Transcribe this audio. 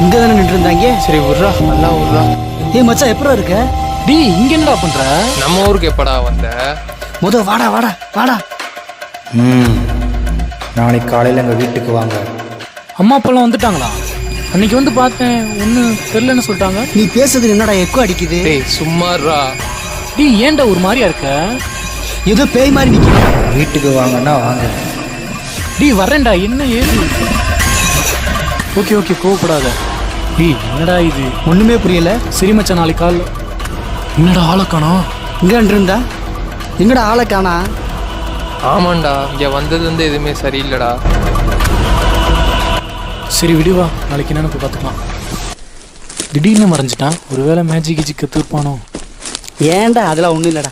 இங்க தானே நின்று இருந்தாங்க. சரி விட்றா, நல்லா விட்றா. ஏய் மச்சான் எப்படா இருக்க? டேய் இங்க என்னடா பண்ற? நம்ம ஊருக்கு எப்படா வந்த? வாடா வாடா வாடா. நாளைக்கு காலையில் எங்கள் வீட்டுக்கு வாங்க. அம்மா அப்பாலாம் வந்துட்டாங்களா? அன்னைக்கு வந்து பார்த்தேன், ஒன்றும் தெரிலன்னு சொல்லிட்டாங்க. நீ பேசுறது என்னடா எக்கோ அடிக்குது? டேய் சும்மாறா. டேய் ஏன்டா ஒரு மாதிரியா இருக்க? ஏதோ பேய் மாதிரி நிக்கிற. வீட்டுக்கு வாங்கன்னா வாங்க. டேய் வரேன்டா, என்ன ஏது? ஓகே ஓகே, கோவப்படாத. டேய் என்னடா இது? ஒண்ணுமே புரியல. சரி மச்சான், நாளைக்கு காலைல. என்னடா ஆளை காணோம்? இங்க நின்று இருந்தா எங்கடா ஆளை காணா? ஆமாண்டா, இங்க வந்ததுலேருந்து எதுவுமே சரியில்லைடா. சரி விடுவா, நாளைக்கு என்னன்னு போய் பார்த்துக்கலாம். திடீர்னு மறைஞ்சிட்டான், ஒருவேளை மேஜிக் கற்றுருப்பானோ? ஏன்டா அதெல்லாம் ஒண்ணும் இல்லடா.